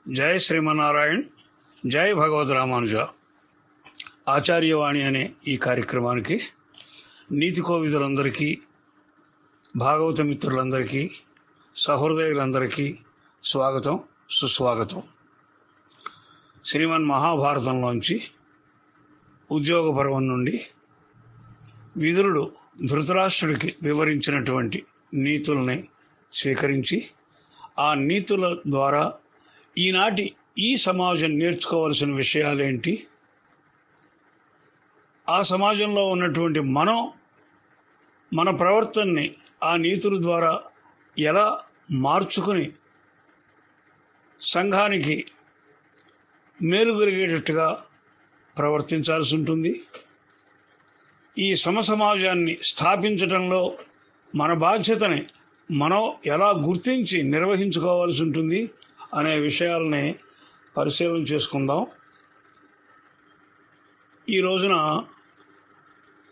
జై శ్రీమన్నారాయణ్, జై భగవద్ రామానుజ. ఆచార్యవాణి అనే ఈ కార్యక్రమానికి నీతి కోవిదులందరికీ, భాగవత మిత్రులందరికీ, సహృదయులందరికీ స్వాగతం, సుస్వాగతం. శ్రీమన్ మహాభారతంలోంచి ఉద్యోగ పర్వం నుండి విదురుడు ధృతరాష్ట్రుడికి వివరించినటువంటి నీతుల్ని స్వీకరించి, ఆ నీతుల ద్వారా ఈనాటి ఈ సమాజం నేర్చుకోవాల్సిన విషయాలేంటి, ఆ సమాజంలో ఉన్నటువంటి మన ప్రవర్తనని ఆ నీతుల ద్వారా ఎలా మార్చుకుని సంఘానికి మేలు కలిగేటట్టుగా ప్రవర్తించాల్సి ఉంటుంది, ఈ సమసమాజాన్ని స్థాపించడంలో మన బాధ్యతని మనం ఎలా గుర్తించి నిర్వహించుకోవాల్సి ఉంటుంది అనే విషయాలని పరిశీలన చేసుకుందాం. ఈ రోజున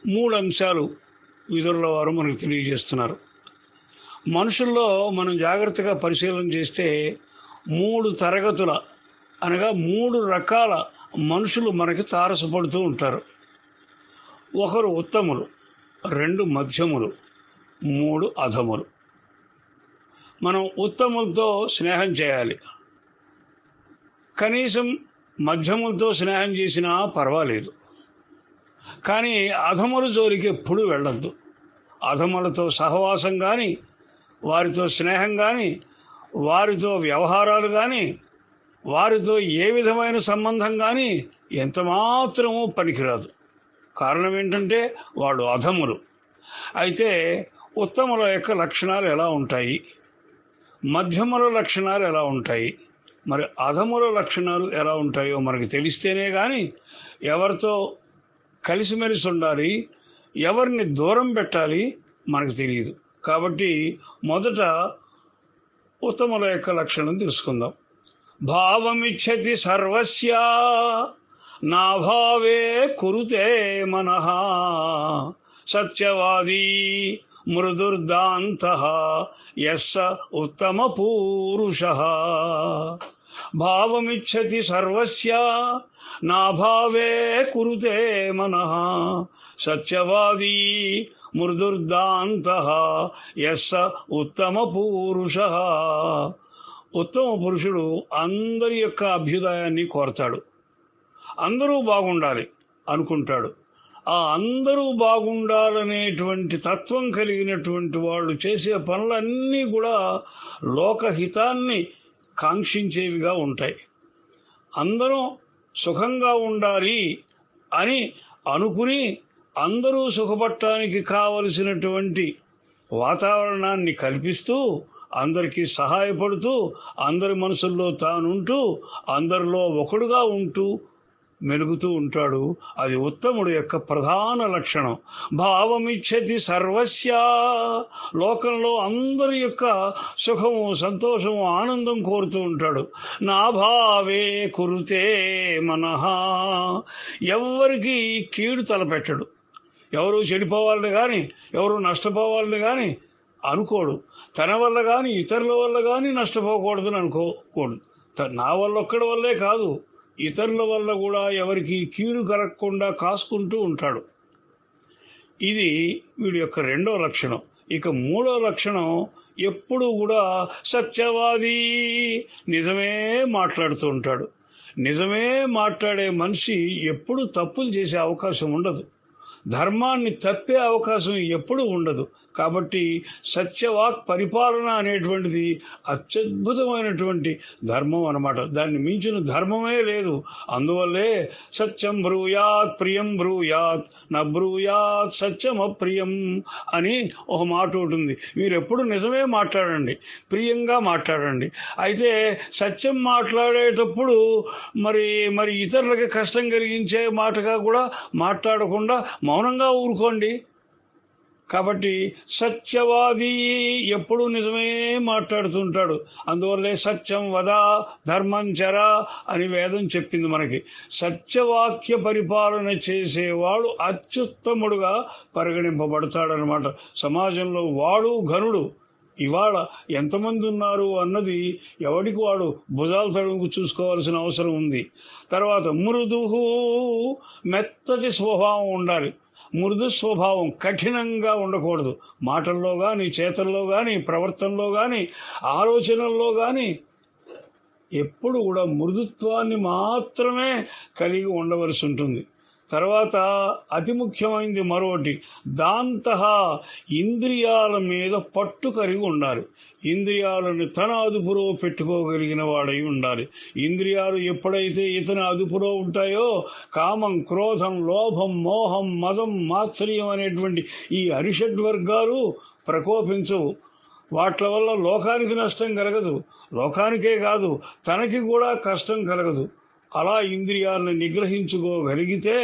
3 అంశాలు విదురుల వారు మనకు తెలియజేస్తున్నారు. మనుషుల్లో మనం జాగ్రత్తగా పరిశీలన చేస్తే 3 తరగతుల అనగా 3 రకాల మనుషులు మనకి తారసపడుతూ ఉంటారు. ఒకరు ఉత్తములు, 2 మధ్యములు, 3 అధములు. మనం ఉత్తములతో స్నేహం చేయాలి, కనీసం మధ్యములతో స్నేహం చేసినా పర్వాలేదు. కానీ అధముల జోలికి ఎప్పుడూ వెళ్ళొద్దు. అధములతో సహవాసం కానీ, వారితో స్నేహం కానీ, వారితో వ్యవహారాలు కానీ, వారితో ఏ విధమైన సంబంధం కానీ ఎంతమాత్రమూ పనికిరాదు. కారణం ఏంటంటే వాళ్ళు అధములు. అయితే ఉత్తముల యొక్క లక్షణాలు ఎలా ఉంటాయి, మధ్యముల లక్షణాలు ఎలా ఉంటాయి, మరి అధముల లక్షణాలు ఎలా ఉంటాయో మనకు తెలిస్తేనే కానీ ఎవరితో కలిసిమెలిసి ఉండాలి, ఎవరిని దూరం పెట్టాలి మనకు తెలియదు. కాబట్టి మొదట ఉత్తముల యొక్క లక్షణం తెలుసుకుందాం. భావమిచ్చతి సర్వస్య నాభావే కురుతే మనః సత్యవాదీ మృదుర్దాంతః యస్స ఉత్తమ పూరుషః. భావమిచ్చతి సర్వస్య నాభావే కురుతే మనః సత్యవాదీ మృదుర్దాంతః యస్స ఉత్తమ పూరుషః. ఉత్తమ పురుషుడు అందరి యొక్క అభ్యుదయాన్ని కోరతాడు, అందరూ బాగుండాలి అనుకుంటాడు. ఆ అందరూ బాగుండాలనేటువంటి తత్వం కలిగినటువంటి వాళ్ళు చేసే పనులన్నీ కూడా లోకహితాన్ని కాంక్షించేవిగా ఉంటాయి. అందరూ సుఖంగా ఉండాలి అని అనుకుని అందరూ సుఖపడటానికి కావలసినటువంటి వాతావరణాన్ని కల్పిస్తూ, అందరికీ సహాయపడుతూ, అందరి మనసుల్లో తానుంటూ, అందరిలో ఒకడుగా ఉంటూ మెలుగుతూ ఉంటాడు. అది ఉత్తముడు యొక్క ప్రధాన లక్షణం. భావమిచ్చతి సర్వస్య, లోకంలో అందరి యొక్క సుఖము, సంతోషము, ఆనందం కోరుతూ ఉంటాడు. నా భావే కురుతే మనః, ఎవరికి కీడు తలపెట్టడు. ఎవరు చెడిపోవాలని కానీ, ఎవరు నష్టపోవాలని కానీ అనుకోడు. తన వల్ల కానీ ఇతరుల వల్ల కానీ నష్టపోకూడదని అనుకోకూడదు. నా వల్ల ఒక్కడి వల్లే కాదు, ఇతరుల వల్ల కూడా ఎవరికి కీడు కలగకుండా కాసుకుంటూ ఉంటాడు. ఇది వీడి యొక్క 2వ లక్షణం. ఇక 3వ లక్షణం, ఎప్పుడూ కూడా సత్యవాది, నిజమే మాట్లాడుతూ ఉంటాడు. నిజమే మాట్లాడే మనిషి ఎప్పుడూ తప్పులు చేసే అవకాశం ఉండదు, ధర్మాన్ని తప్పే అవకాశం ఎప్పుడూ ఉండదు. కాబట్టి సత్యవాక్ పరిపాలన అనేటువంటిది అత్యద్భుతమైనటువంటి ధర్మం అన్నమాట. దాన్ని మించిన ధర్మమే లేదు. అందువల్లే సత్యం బ్రూయాత్ ప్రియం బ్రూయాత్ న బ్రూయాత్ సత్యం అప్రియం అని ఒక మాట ఉంటుంది. మీరు ఎప్పుడు నిజమే మాట్లాడండి, ప్రియంగా మాట్లాడండి. అయితే సత్యం మాట్లాడేటప్పుడు మరి ఇతరులకి కష్టం కలిగించే మాటగా కూడా మాట్లాడకుండా మౌనంగా ఊరుకోండి. కాబట్టి సత్యవాది ఎప్పుడూ నిజమే మాట్లాడుతుంటాడు. అందువల్లే సత్యం వద ధర్మం చర అని వేదం చెప్పింది మనకి. సత్యవాక్య పరిపాలన చేసేవాడు అత్యుత్తముడుగా పరిగణింపబడతాడనమాట. సమాజంలో వాడు ఘనుడు, ఇవాళ ఎంతమంది ఉన్నారు అన్నది ఎవడికి వాడు భుజాల తడుగు చూసుకోవాల్సిన అవసరం ఉంది. తర్వాత మృదుహు, మెత్తటి స్వభావం ఉండాలి. మృదు స్వభావం, కఠినంగా ఉండకూడదు. మాటల్లో కానీ, చేతల్లో కానీ, ప్రవర్తనలో కానీ, ఆలోచనల్లో కానీ ఎప్పుడు కూడా మృదుత్వాన్ని మాత్రమే కలిగి ఉండవలసి ఉంటుంది. తర్వాత అతి ముఖ్యమైనది మరొకటి, దాంతః, ఇంద్రియాల మీద పట్టు కలిగి ఉండాలి. ఇంద్రియాలను తన అదుపులో పెట్టుకోగలిగిన వాడై ఉండాలి. ఇంద్రియాలు ఎప్పుడైతే ఇతని అదుపులో ఉంటాయో కామం, క్రోధం, లోభం, మోహం, మదం, మాత్సర్యం అనేటువంటి ఈ అరిషడ్వర్గాలు ప్రకోపించవు. వాటి వల్ల లోకానికి నష్టం కలగదు, లోకానికే కాదు తనకి కూడా కష్టం కలగదు. అలా ఇంద్రియాలను నిగ్రహించుకోగలిగితే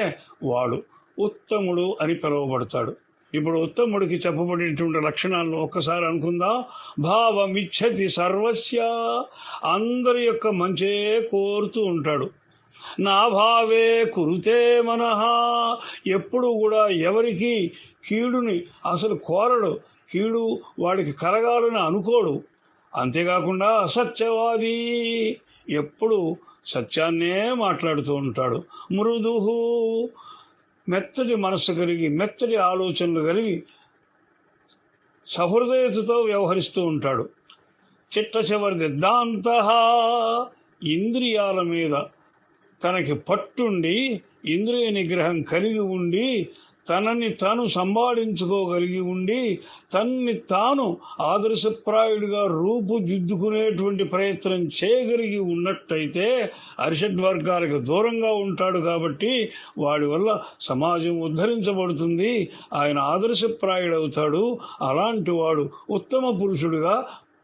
వాడు ఉత్తముడు అని పిలువబడతాడు. ఇప్పుడు ఉత్తముడికి చెప్పబడినటువంటి లక్షణాలను ఒక్కసారి అనుకుందాం. భావమిచ్చతి సర్వస్య, అందరి యొక్క మంచే కోరుతూ ఉంటాడు. నా భావే కురుతే మనః, ఎప్పుడు కూడా ఎవరికి కీడుని అసలు కోరడు, కీడు వాడికి కలగాలని అనుకోడు. అంతేకాకుండా అసత్యవాది, ఎప్పుడు సత్యాన్నే మాట్లాడుతూ ఉంటాడు. మృదుహు, మెత్తటి మనస్సు కలిగి, మెత్తటి ఆలోచనలు కలిగి సహృదయతతో వ్యవహరిస్తూ ఉంటాడు. చిట్ట చివరిది దాంతః, ఇంద్రియాల మీద తనకి పట్టుండి, ఇంద్రియ నిగ్రహం కలిగి ఉండి, తనని తాను సంపాదించుకోగలిగి ఉండి, తన్ని తాను ఆదర్శప్రాయుడిగా రూపుదిద్దుకునేటువంటి ప్రయత్నం చేయగలిగి ఉన్నట్టయితే అరిషడ్వర్గాలకు దూరంగా ఉంటాడు. కాబట్టి వాడి వల్ల సమాజం ఉద్ధరించబడుతుంది, ఆయన ఆదర్శప్రాయుడవుతాడు. అలాంటి వాడు ఉత్తమ పురుషుడిగా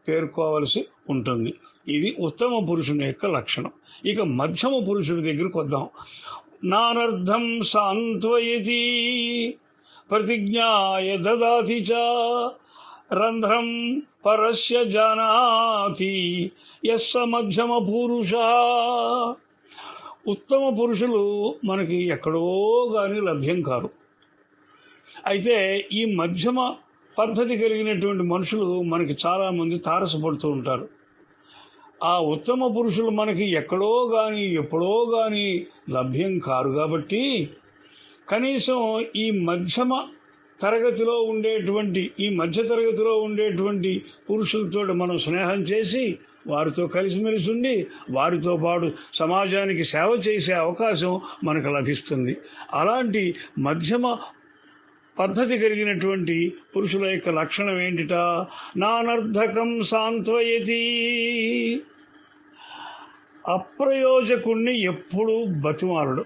పేర్కోవలసి ఉంటుంది. ఇది ఉత్తమ పురుషుని యొక్క లక్షణం. ఇక మధ్యమ పురుషుడి దగ్గరికి వద్దాం. నానర్థం సాంత్వయతి, ప్రతిజ్ఞాయ దదాతి చ, రంధ్రం పరస్య జానాతి యస్స మధ్యమ పురుష. ఉత్తమ పురుషులు మనకి ఎక్కడో కానీ లభ్యం కారు. అయితే ఈ మధ్యమ పద్ధతి కలిగినటువంటి మనుషులు మనకి చాలామంది తారసపడుతూ ఉంటారు. ఆ ఉత్తమ పురుషులు మనకి ఎక్కడో కానీ ఎప్పుడో కానీ లభ్యం కారు. కాబట్టి కనీసం ఈ మధ్య తరగతిలో ఉండేటువంటి పురుషులతో మనం స్నేహం చేసి వారితో కలిసిమెలిసి ఉండి వారితో పాటు సమాజానికి సేవ చేసే అవకాశం మనకు లభిస్తుంది. అలాంటి మధ్యమ పద్ధతి కలిగినటువంటి పురుషుల యొక్క లక్షణం ఏంటిట? నానర్థకం సాంత్వయతి, అప్రయోజకుణ్ణి ఎప్పుడూ బతిమాలడు.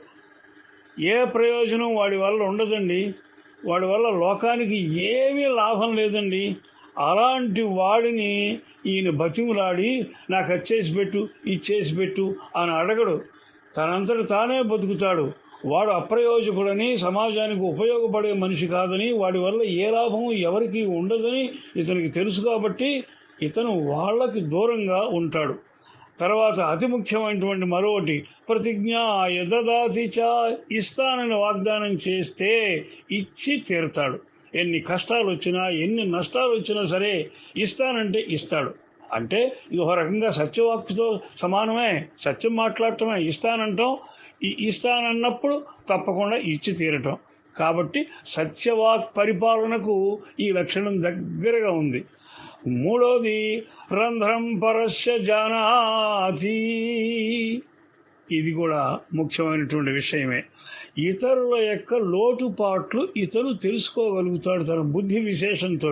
ఏ ప్రయోజనం వాడి వల్ల ఉండదండి, వాడి వల్ల లోకానికి ఏమీ లాభం లేదండి. అలాంటి వాడిని ఈయన బతిములాడి నాకు వచ్చేసి పెట్టు, ఇచ్చేసి పెట్టు అని అడగడు. తనంతట తానే బతుకుతాడు. వాడు అప్రయోజకుడని, సమాజానికి ఉపయోగపడే మనిషి కాదని, వాడి వల్ల ఏ లాభం ఎవరికి ఉండదని ఇతనికి తెలుసు. కాబట్టి ఇతను వాళ్ళకి దూరంగా ఉంటాడు. తర్వాత అతి ముఖ్యమైనటువంటి మరొకటి, ప్రతిజ్ఞాయ దదాతి చ, ఇస్తానని వాగ్దానం చేస్తే ఇచ్చి తీరుతాడు. ఎన్ని కష్టాలు వచ్చినా, ఎన్ని నష్టాలు వచ్చినా సరే ఇస్తానంటే ఇస్తాడు. అంటే ఇది ఒక రకంగా సత్యవాక్తో సమానమే, సత్యం మాట్లాడటమే. ఇస్తానంటాం, ఇస్తానన్నప్పుడు తప్పకుండా ఇచ్చి తీరటం. కాబట్టి సత్యవాక్ పరిపాలనకు ఈ లక్షణం దగ్గరగా ఉంది. మూడోది, రంధ్రం పరస్య జానాతి, ఇది కూడా ముఖ్యమైనటువంటి విషయమే. ఇతరుల యొక్క లోటుపాట్లు ఇతను తెలుసుకోగలుగుతాడు తన బుద్ధి విశేషంతో,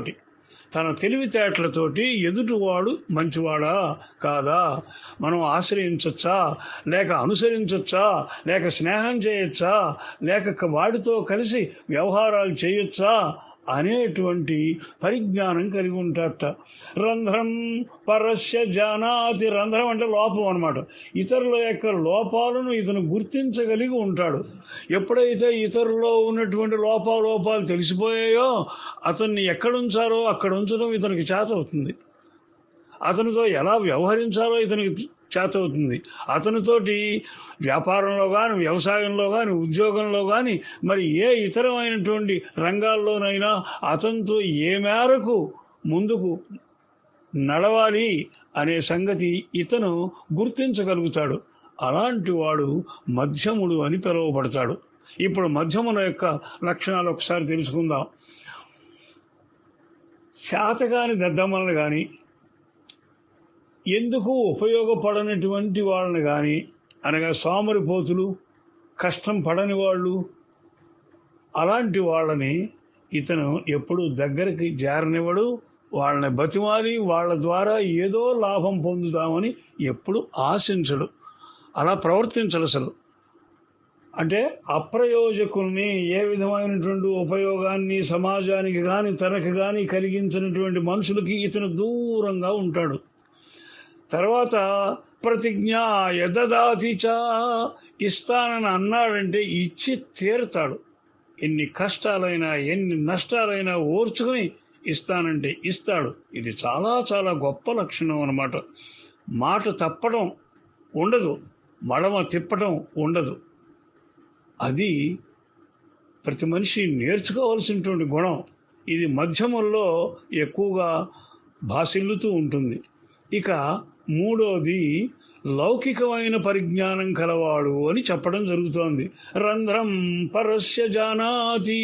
తన తెలివితేటలతోటి. ఎదుటివాడు మంచివాడా కాదా, మనం ఆశ్రయించచ్చా, లేక అనుసరించచ్చా, లేక స్నేహం చేయొచ్చా, లేక వాడితో కలిసి వ్యవహారాలు చేయొచ్చా అనేటువంటి పరిజ్ఞానం కలిగి ఉంటాడట. రంధ్రం పరస్య జానాతి, రంధ్రం అంటే లోపం అన్నమాట. ఇతరుల యొక్క లోపాలను ఇతను గుర్తించగలిగి ఉంటాడు. ఎప్పుడైతే ఇతరుల్లో ఉన్నటువంటి లోపాలు తెలిసిపోయాయో అతన్ని ఎక్కడుంచారో అక్కడ ఉంచడం ఇతనికి చేతవుతుంది. అతనితో ఎలా వ్యవహరించాలో ఇతనికి చేతవుతుంది. అతనితోటి వ్యాపారంలో కానీ, వ్యవసాయంలో కానీ, ఉద్యోగంలో కానీ, మరి ఏ ఇతరమైనటువంటి రంగాల్లోనైనా అతనితో ఏ మేరకు ముందుకు నడవాలి అనే సంగతి ఇతను గుర్తించగలుగుతాడు. అలాంటి వాడు మధ్యముడు అని పిలువబడతాడు. ఇప్పుడు మధ్యముల యొక్క లక్షణాలు ఒకసారి తెలుసుకుందాం. శాతకాని దద్దమ్మలను కానీ, ఎందుకు ఉపయోగపడనటువంటి వాళ్ళని కానీ, అనగా సోమరిపోతులు, కష్టం పడని వాళ్ళు, అలాంటి వాళ్ళని ఇతను ఎప్పుడు దగ్గరికి చేరనివ్వడు. వాళ్ళని బతిమాలి వాళ్ళ ద్వారా ఏదో లాభం పొందుతామని ఎప్పుడు ఆశించడు. అలా ప్రవర్తించడు అసలు. అంటే అప్రయోజకుల్ని, ఏ విధమైనటువంటి ఉపయోగాన్ని సమాజానికి కానీ తనకు కానీ కలిగించినటువంటి మనుషులకి ఇతను దూరంగా ఉంటాడు. తర్వాత ప్రతిజ్ఞ యదదాతిచ, ఇస్తానని అన్నాడంటే ఇచ్చి తీరుతాడు. ఎన్ని కష్టాలైనా ఎన్ని నష్టాలైనా ఓర్చుకుని ఇస్తానంటే ఇస్తాడు. ఇది చాలా చాలా గొప్ప లక్షణం అన్నమాట. మాట తప్పడం ఉండదు, మడమ తిప్పడం ఉండదు. అది ప్రతి మనిషి నేర్చుకోవాల్సినటువంటి గుణం. ఇది మధ్యముల్లో ఎక్కువగా భాసిల్లుతూ ఉంటుంది. ఇక మూడోది లౌకికమైన పరిజ్ఞానం కలవాడు అని చెప్పడం జరుగుతోంది. రంధ్రం పరస్య జానాతి,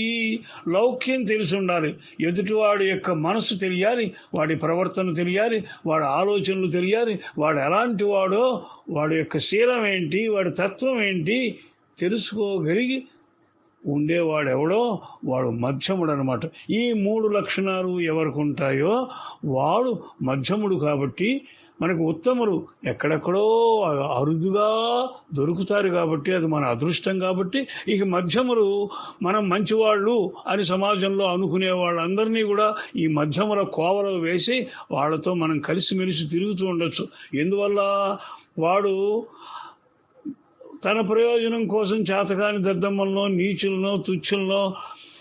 లౌక్యం తెలిసి ఉండాలి. ఎదుటివాడి యొక్క మనసు తెలియాలి, వాడి ప్రవర్తన తెలియాలి, వాడి ఆలోచనలు తెలియాలి, వాడు ఎలాంటి వాడో, వాడి యొక్క శీలం ఏంటి, వాడి తత్వం ఏంటి తెలుసుకోగలిగి ఉండేవాడెవడో వాడు మధ్యముడు అనమాట. ఈ మూడు లక్షణాలు ఎవరికి ఉంటాయో వాడు మధ్యముడు. కాబట్టి మనకు ఉత్తములు ఎక్కడెక్కడో అరుదుగా దొరుకుతారు కాబట్టి అది మన అదృష్టం. కాబట్టి ఇక మధ్యములు మనం మంచివాళ్ళు అని సమాజంలో అనుకునే వాళ్ళందరినీ కూడా ఈ మధ్యముల కోవలో వేసి వాళ్ళతో మనం కలిసిమెలిసి తిరుగుతూ ఉండొచ్చు. ఎందువల్ల వాడు తన ప్రయోజనం కోసం చేతకాని దద్దమ్మలనో, నీచులనో, తుచ్చులనో,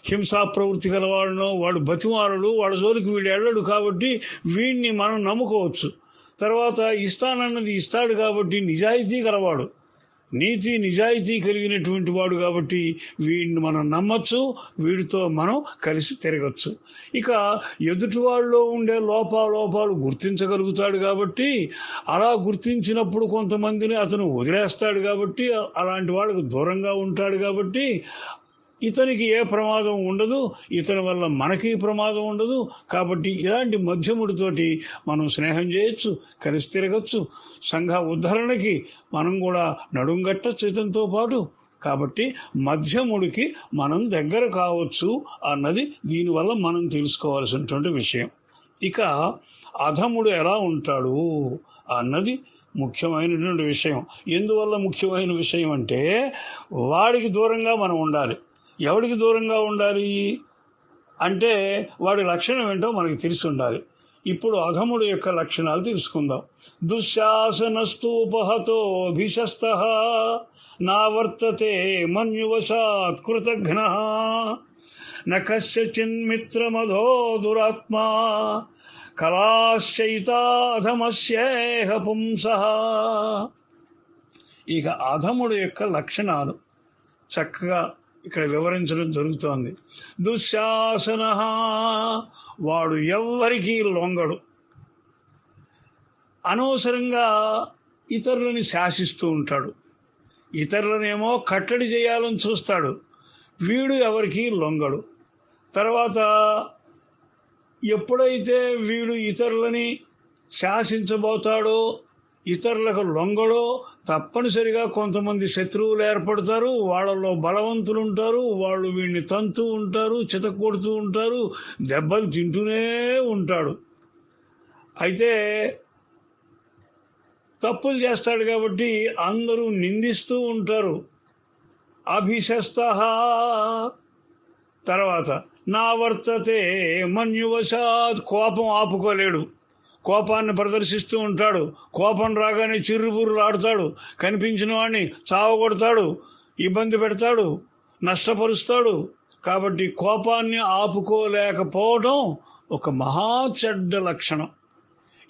హింసా ప్రవృత్తి గలవాళ్ళనో వాడు బతిమాలడు. వాడి జోలికి వీడు వెళ్ళడు. కాబట్టి వీడిని మనం నమ్ముకోవచ్చు. తర్వాత ఇస్తానన్నది ఇస్తాడు కాబట్టి నిజాయితీ గలవాడు, నీతి నిజాయితీ కలిగినటువంటి వాడు కాబట్టి వీడిని మనం నమ్మచ్చు, వీడితో మనం కలిసి తిరగచ్చు. ఇక ఎదుటివాళ్ళలో ఉండే లోపాలు గుర్తించగలుగుతాడు కాబట్టి అలా గుర్తించినప్పుడు కొంతమందిని అతను వదిలేస్తాడు. కాబట్టి అలాంటి వాళ్ళకు దూరంగా ఉంటాడు. కాబట్టి ఇతనికి ఏ ప్రమాదం ఉండదు, ఇతని వల్ల మనకి ప్రమాదం ఉండదు. కాబట్టి ఇలాంటి మధ్యముడితోటి మనం స్నేహం చేయొచ్చు, కలిసి తిరగచ్చు. సంఘ ఉద్ధరణకి మనం కూడా నడుంగట్టచ్చు ఇతనితో పాటు. కాబట్టి మధ్యముడికి మనం దగ్గర కావచ్చు అన్నది దీనివల్ల మనం తెలుసుకోవాల్సినటువంటి విషయం. ఇక అధముడు ఎలా ఉంటాడు అన్నది ముఖ్యమైనటువంటి విషయం. ఎందువల్ల ముఖ్యమైన విషయం అంటే వాడికి దూరంగా మనం ఉండాలి. ఎవడికి దూరంగా ఉండాలి అంటే వాడి లక్షణం ఏంటో మనకి తెలిసి ఉండాలి. ఇప్పుడు అధముడు యొక్క లక్షణాలు తెలుసుకుందాం. దుశ్శాసనస్తూపహతో అభిశస్తః నావర్తతే మన్యువశాత్ కృతఘ్నః న కస్యచిన్మిత్రమధో దురాత్మా కళాశ్చైతాధమస్యేహ పుంసః. ఇక అధముడు యొక్క లక్షణాలు చక్కగా ఇక్కడ వివరించడం జరుగుతోంది. దుశ్శాసన, వాడు ఎవ్వరికీ లొంగడు. అనవసరంగా ఇతరులని శాసిస్తూ ఉంటాడు. ఇతరులనేమో కట్టడి చేయాలని చూస్తాడు. వీడు ఎవరికి లొంగడు. తర్వాత ఎప్పుడైతే వీడు ఇతరులని శాసించబోతాడో, ఇతరులకు లొంగడో తప్పనిసరిగా కొంతమంది శత్రువులు ఏర్పడతారు. వాళ్ళలో బలవంతులు ఉంటారు. వాళ్ళు వీడిని తంతూ ఉంటారు, చితకొడుతూ ఉంటారు, దెబ్బలు తింటూనే ఉంటాడు. అయితే తప్పులు చేస్తాడు కాబట్టి అందరూ నిందిస్తూ ఉంటారు. అభిశస్తః. తర్వాత నా వర్తతే మన్యువశాత్, కోపం ఆపుకోలేడు, కోపాన్ని ప్రదర్శిస్తూ ఉంటాడు. కోపం రాగానే చిర్రుబుర్రులు ఆడుతాడు, కనిపించిన వాడిని చావగొడతాడు, ఇబ్బంది పెడతాడు, నష్టపరుస్తాడు. కాబట్టి కోపాన్ని ఆపుకోలేకపోవడం ఒక మహా చెడ్డ లక్షణం.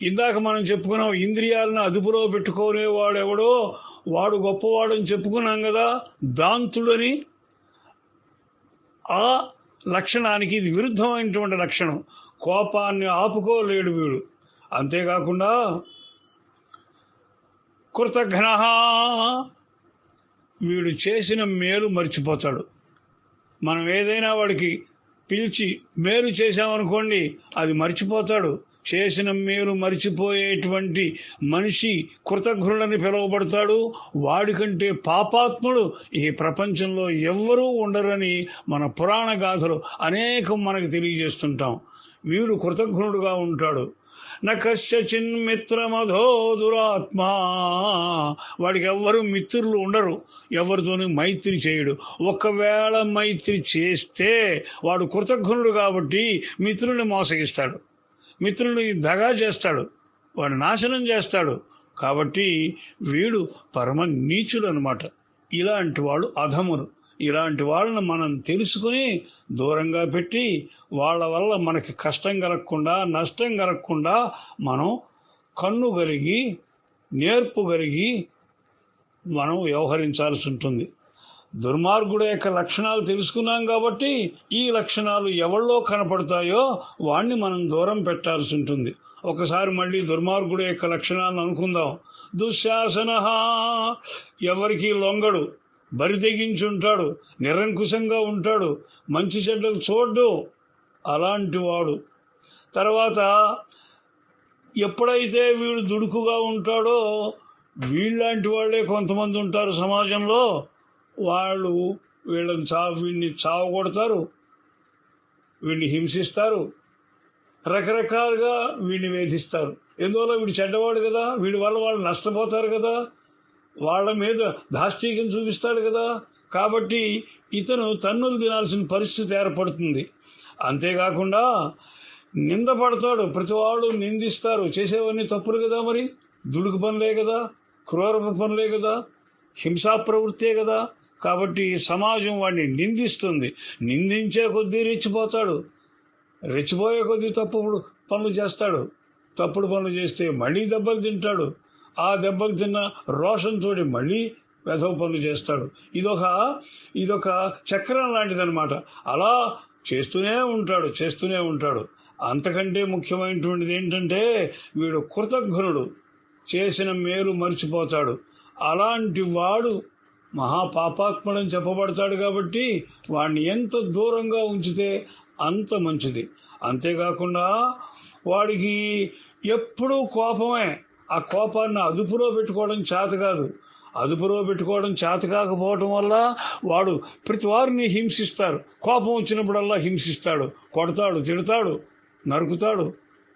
ఇందాక మనం చెప్పుకున్నాం, ఇంద్రియాలను అదుపులో పెట్టుకునేవాడెవడో వాడు గొప్పవాడని చెప్పుకున్నాం కదా, దాంతుడని. ఆ లక్షణానికి ఇది విరుద్ధమైనటువంటి లక్షణం. కోపాన్ని ఆపుకోలేడు వీడు. అంతేకాకుండా కృతఘ్న, వీడు చేసిన మేలు మర్చిపోతాడు. మనం ఏదైనా వాడికి పిలిచి మేలు చేశామనుకోండి, అది మర్చిపోతాడు. చేసిన మేలు మర్చిపోయేటువంటి మనిషి కృతఘ్నుడని పిలువబడతాడు. వాడికంటే పాపాత్ముడు ఈ ప్రపంచంలో ఎవ్వరూ ఉండరని మన పురాణ గాథలు అనేకం మనకు తెలియజేస్తుంటాం. వీడు కృతఘ్నుడుగా ఉంటాడు. నకశ్చిన్మిత్రమధో దురాత్మా, వాడికి ఎవ్వరు మిత్రులు ఉండరు, ఎవరితోనూ మైత్రి చేయడు. ఒకవేళ మైత్రి చేస్తే వాడు కృతజ్ఞుడు కాబట్టి మిత్రుల్ని మోసగిస్తాడు, మిత్రుల్ని దగా చేస్తాడు, వాడు నాశనం చేస్తాడు. కాబట్టి వీడు పరమ నీచుడు అనమాట. ఇలాంటి వాడు అధములు. ఇలాంటి వాళ్ళని మనం తెలుసుకుని దూరంగా పెట్టి వాళ్ళ వల్ల మనకి కష్టం కలగకుండా, నష్టం కలగకుండా మనం కన్ను కలిగి, నేర్పు కలిగి మనం వ్యవహరించాల్సి ఉంటుంది. దుర్మార్గుడు యొక్క లక్షణాలు తెలుసుకున్నాం కాబట్టి ఈ లక్షణాలు ఎవరిలో కనపడతాయో వాణ్ణి మనం దూరం పెట్టాల్సి ఉంటుంది. ఒకసారి మళ్ళీ దుర్మార్గుడు యొక్క లక్షణాలను అనుకుందాం. దుశ్శాసన, ఎవరికి లొంగడు, బరి తెగించుంటాడు, నిరంకుశంగా ఉంటాడు, మంచి చెడ్డలు చూడ్డు, అలాంటి వాడు. తర్వాత ఎప్పుడైతే వీడు దుడుకుగా ఉంటాడో, వీళ్ళలాంటి వాళ్ళే కొంతమంది ఉంటారు సమాజంలో. వాళ్ళు వీడిని చావగొడతారు, వీడిని హింసిస్తారు, రకరకాలుగా వీడిని వేధిస్తారు. ఎందువల్ల వీడు చెడ్డవాడు కదా, వీడి వల్ల వాళ్ళు నష్టపోతారు కదా, వాళ్ళ మీద దాష్టీకం చూపిస్తాడు కదా. కాబట్టి ఇతను తన్నులు తినాల్సిన పరిస్థితి ఏర్పడుతుంది. అంతేకాకుండా నిందపడతాడు, ప్రతివాడు నిందిస్తారు. చేసేవన్నీ తప్పులు కదా, మరి దుడుకు పనులే కదా, క్రూర పనులే కదా, హింసా ప్రవృత్తే కదా. కాబట్టి సమాజం వాడిని నిందిస్తుంది. నిందించే కొద్దీ రెచ్చిపోతాడు, రెచ్చిపోయే కొద్దీ తప్పుడు పనులు చేస్తాడు. తప్పుడు పనులు చేస్తే మళ్ళీ దెబ్బలు తింటాడు. ఆ దెబ్బలు తిన్న రోషంతో మళ్ళీ వెధవ పనులు చేస్తాడు. ఇదొక చక్రం లాంటిదన్నమాట. అలా చేస్తూనే ఉంటాడు. అంతకంటే ముఖ్యమైనటువంటిది ఏంటంటే వీడు కృతజ్ఞుడు, చేసిన మేలు మర్చిపోతాడు. అలాంటి వాడు మహాపాపాత్ముడని చెప్పబడతాడు. కాబట్టి వాడిని ఎంత దూరంగా ఉంచితే అంత మంచిది. అంతేకాకుండా వాడికి ఎప్పుడూ కోపమే. ఆ కోపాన్ని అదుపులో పెట్టుకోవడం చేత కాదు. అదుపులో పెట్టుకోవడం చేత కాకపోవటం వల్ల వాడు ప్రతి వారిని హింసిస్తారు. కోపం వచ్చినప్పుడల్లా హింసిస్తాడు, కొడతాడు, తిడతాడు, నరుకుతాడు,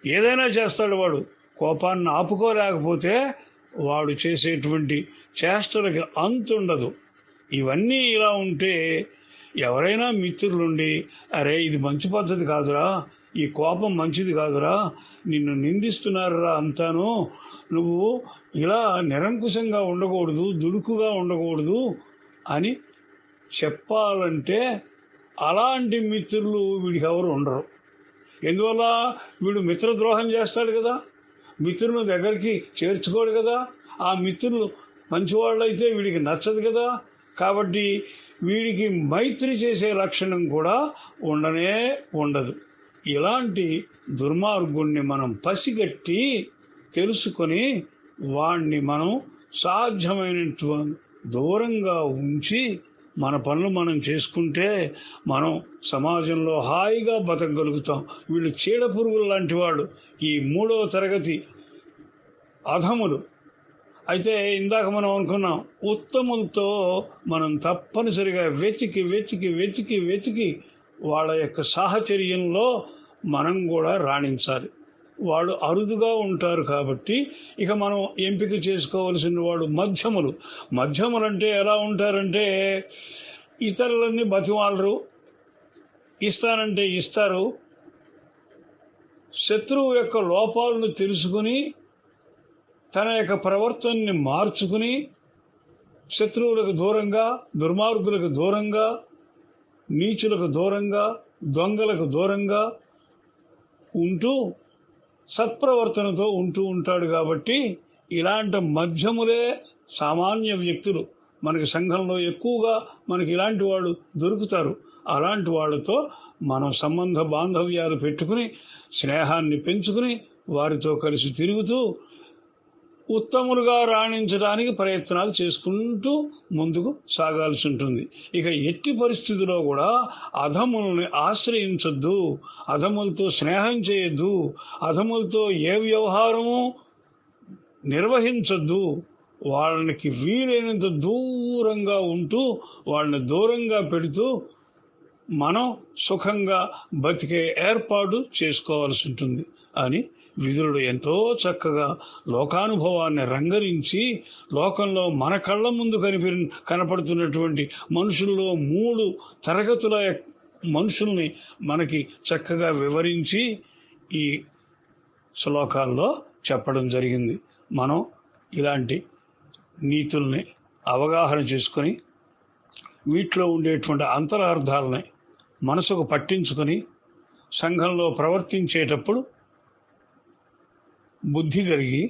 ఏదైనా చేస్తాడు. వాడు కోపాన్ని ఆపుకోలేకపోతే వాడు చేసేటువంటి చేష్టలకి అంతుండదు. ఇవన్నీ ఇలా ఉంటే ఎవరైనా మిత్రులుండి, అరే ఇది మంచి పద్ధతి కాదురా, ఈ కోపం మంచిది కాదురా, నిన్ను నిందిస్తున్నారా అంతాను, నువ్వు ఇలా నిరంకుశంగా ఉండకూడదు, దుడుకుగా ఉండకూడదు అని చెప్పాలంటే అలాంటి మిత్రులు వీడికి ఎవరు ఉండరు. ఎందువల్ల వీడు మిత్రద్రోహం చేస్తాడు కదా, మిత్రులను దగ్గరికి చేర్చుకోడు కదా, ఆ మిత్రులు మంచివాళ్ళైతే వీడికి నచ్చదు కదా. కాబట్టి వీడికి మైత్రి చేసే లక్షణం కూడా ఉండనే ఉండదు. ఇలాంటి దుర్మార్గుణ్ణి మనం పసిగట్టి తెలుసుకొని వాణ్ణి మనం సాధ్యమైనటువంటి దూరంగా ఉంచి మన పనులు మనం చేసుకుంటే మనం సమాజంలో హాయిగా బతకగలుగుతాం. వీళ్ళు చీడ పురుగులు లాంటి వాడు, ఈ 3వ తరగతి అధములు. అయితే ఇందాక మనం అనుకున్నాం, ఉత్తములతో మనం తప్పనిసరిగా వెతికి వాళ్ళ యొక్క సాహచర్యంలో మనం కూడా రాణించాలి. వాళ్ళు అరుదుగా ఉంటారు కాబట్టి ఇక మనం ఎంపిక చేసుకోవలసిన వాడు మధ్యములు. మధ్యములంటే ఎలా ఉంటారంటే ఇతరులన్నీ బతిమాలరు, ఇస్తానంటే ఇస్తారు, శత్రువు యొక్క లోపాలను తెలుసుకుని తన యొక్క ప్రవర్తనని మార్చుకుని శత్రువులకు దూరంగా, దుర్మార్గులకు దూరంగా, నీచులకు దూరంగా, దొంగలకు దూరంగా ఉంటూ సత్ప్రవర్తనతో ఉంటాడు. కాబట్టి ఇలాంటి మధ్యములే సామాన్య వ్యక్తులు మనకి సంఘంలో ఎక్కువగా మనకి ఇలాంటి వాళ్ళు దొరుకుతారు. అలాంటి వాళ్ళతో మనం సంబంధ బాంధవ్యాలు పెట్టుకుని స్నేహాన్ని పెంచుకుని వారితో కలిసి తిరుగుతూ ఉత్తములుగా రాణించడానికి ప్రయత్నాలు చేసుకుంటూ ముందుకు సాగాల్సి ఉంటుంది. ఇక ఎట్టి పరిస్థితిలో కూడా అధముల్ని ఆశ్రయించొద్దు, అధములతో స్నేహం చేయొద్దు, అధములతో ఏ వ్యవహారము నిర్వహించొద్దు. వాళ్ళకి వీలైనంత దూరంగా ఉంటూ వాళ్ళని దూరంగా పెడుతూ మనం సుఖంగా బతికే ఏర్పాటు చేసుకోవాల్సి ఉంటుంది అని విదురుడు ఎంతో చక్కగా లోకానుభవాన్ని రంగరించి లోకంలో మన కళ్ళ ముందు కనపడుతున్నటువంటి మనుషుల్లో 3 తరగతుల మనుషుల్ని మనకి చక్కగా వివరించి ఈ శ్లోకాల్లో చెప్పడం జరిగింది. మనం ఇలాంటి నీతుల్ని అవగాహన చేసుకొని వీటిలో ఉండేటువంటి అంతరార్థాలని మనసుకు పట్టించుకొని సంఘంలో ప్రవర్తించేటప్పుడు బుద్ధి కలిగి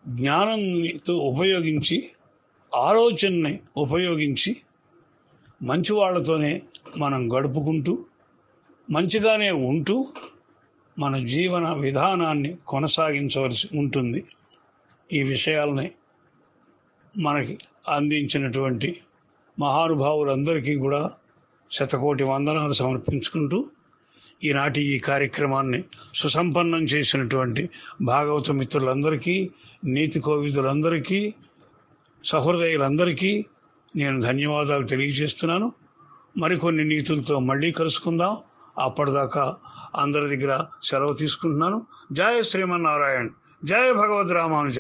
జ్ఞానంతో ఉపయోగించి ఆలోచనని ఉపయోగించి మంచి వాళ్ళతోనే మనం గడుపుకుంటూ మంచిగానే ఉంటూ మన జీవన విధానాన్ని కొనసాగించవలసి ఉంటుంది. ఈ విషయాలని మనకి అందించినటువంటి మహానుభావులందరికీ కూడా శతకోటి వందనాలు సమర్పించుకుంటూ ఈనాటి ఈ కార్యక్రమాన్ని సుసంపన్నం చేసినటువంటి భాగవత మిత్రులందరికీ, నీతి కోవిదులందరికీ, సహృదయులందరికీ నేను ధన్యవాదాలు తెలియజేస్తున్నాను. మరికొన్ని నీతులతో మళ్ళీ కలుసుకుందాం. అప్పటిదాకా అందరి దగ్గర సెలవు తీసుకుంటున్నాను. జయ శ్రీమన్నారాయణ, జయ భగవద్ రామానుజ.